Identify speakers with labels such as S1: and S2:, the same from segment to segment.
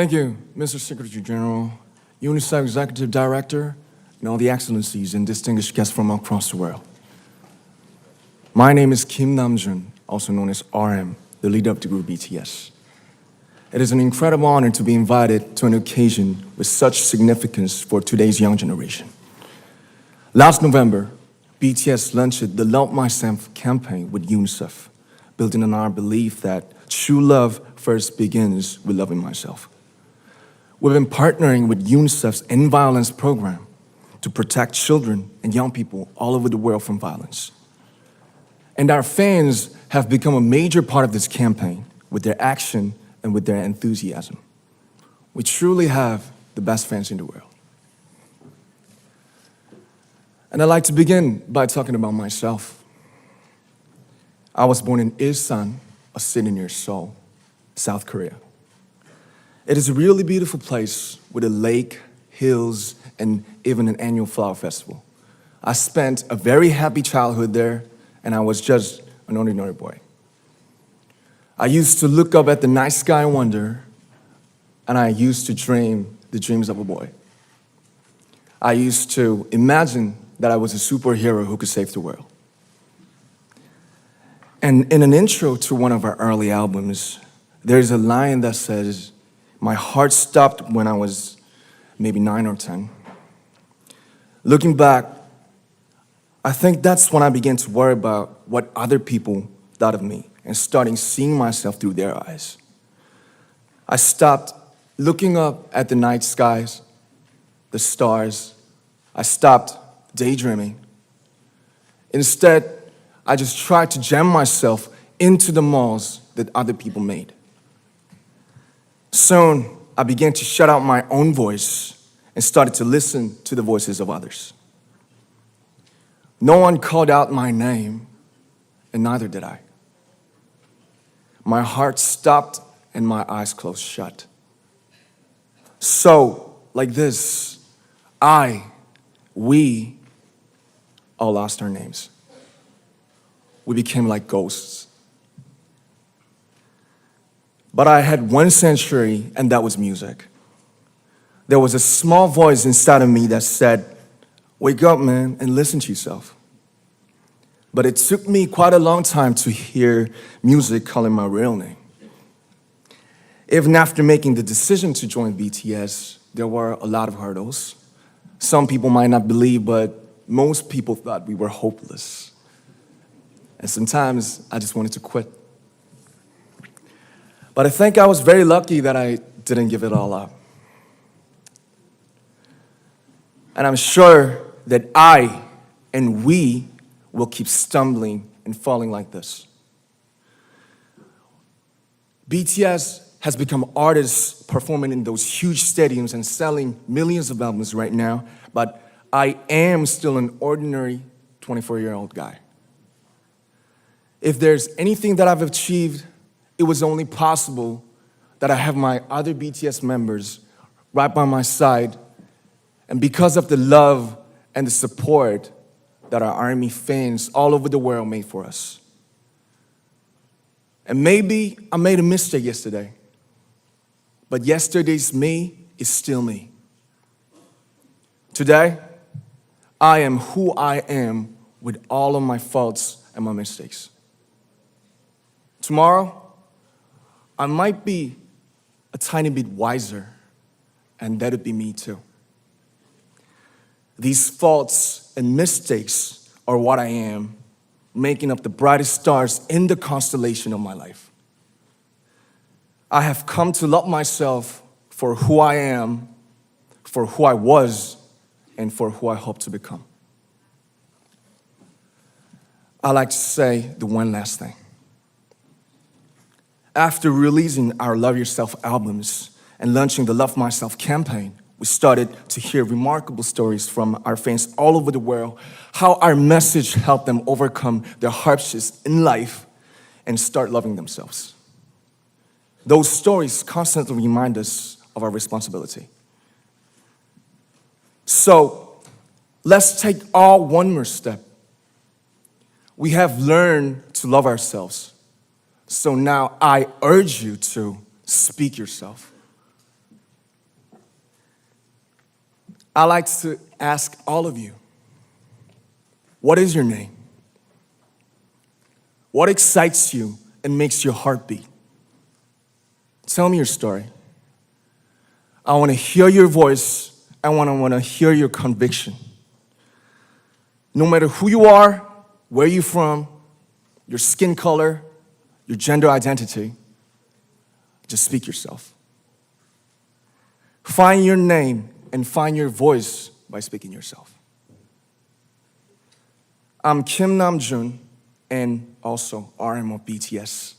S1: Thank you, Mr. Secretary General, UNICEF Executive Director, and all the excellencies and distinguished guests from across the world. My name is Kim Namjoon, also known as RM, the leader of the group BTS. It is an incredible honor to be invited to an occasion with such significance for today's young generation. Last November, BTS launched the Love Myself campaign with UNICEF, building on our belief that true love first begins with loving myself. We've been partnering with UNICEF's End Violence program to protect children and young people all over the world from violence. And our fans have become a major part of this campaign with their action and with their enthusiasm. We truly have the best fans in the world. And I'd like to begin by talking about myself. I was born in Ilsan, a city near Seoul, South Korea. It is a really beautiful place with a lake, hills, and even an annual flower festival. I spent a very happy childhood there, and I was just an ordinary boy. I used to look up at the night sky and wonder, and I used to dream the dreams of a boy. I used to imagine that I was a superhero who could save the world. And in an intro to one of our early albums, there's a line that says, "My heart stopped when I was maybe 9 or 10. Looking back, I think that's when I began to worry about what other people thought of me and starting seeing myself through their eyes. I stopped looking up at the night skies, the stars. I stopped daydreaming. Instead, I just tried to jam myself into the malls that other people made. Soon, I began to shut out my own voice and started to listen to the voices of others. No one called out my name, and neither did I. My heart stopped and my eyes closed shut. So, like this, we all lost our names. We became like ghosts. But I had one sanctuary, and that was music. There was a small voice inside of me that said, "Wake up, man, and listen to yourself." But it took me quite a long time to hear music calling my real name. Even after making the decision to join BTS, there were a lot of hurdles. Some people might not believe, but most people thought we were hopeless. And sometimes I just wanted to quit. But I think I was very lucky that I didn't give it all up. And I'm sure that I and we will keep stumbling and falling like this. BTS has become artists performing in those huge stadiums and selling millions of albums right now, but I am still an ordinary 24-year-old guy. If there's anything that I've achieved, it was only possible that I have my other BTS members right by my side, and because of the love and the support that our ARMY fans all over the world made for us. And maybe I made a mistake yesterday, but yesterday's me is still me. Today, I am who I am with all of my faults and my mistakes. Tomorrow, I might be a tiny bit wiser, and that'd be me too. These faults and mistakes are what I am, making up the brightest stars in the constellation of my life. I have come to love myself for who I am, for who I was, and for who I hope to become. I'd like to say the one last thing. After releasing our Love Yourself albums and launching the Love Myself campaign, we started to hear remarkable stories from our fans all over the world, how our message helped them overcome their hardships in life and start loving themselves. Those stories constantly remind us of our responsibility. So, let's take all one more step. We have learned to love ourselves. So now I urge you to speak yourself. I like to ask all of you, what is your name? What excites you and makes your heart beat? Tell me your story. I want to hear your voice. I want to hear your conviction. No matter who you are, where you're from, your skin color, your gender identity, just speak yourself. Find your name and find your voice by speaking yourself. I'm Kim Namjoon and also RM of BTS.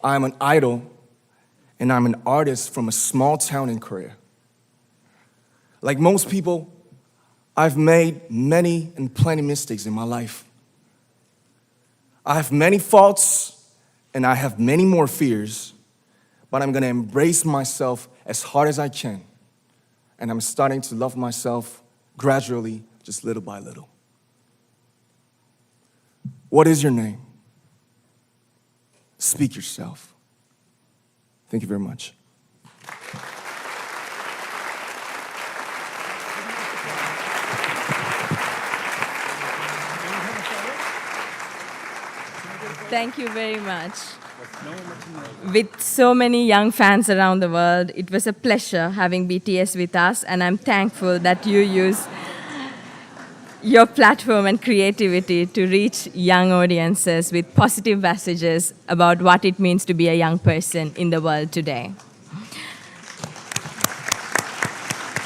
S1: I'm an idol and I'm an artist from a small town in Korea. Like most people, I've made many and plenty mistakes in my life. I have many faults and I have many more fears, but I'm gonna embrace myself as hard as I can. And I'm starting to love myself gradually, just little by little. What is your name? Speak yourself. Thank you very much.
S2: Thank you very much. With so many young fans around the world, it was a pleasure having BTS with us, and I'm thankful that you use your platform and creativity to reach young audiences with positive messages about what it means to be a young person in the world today.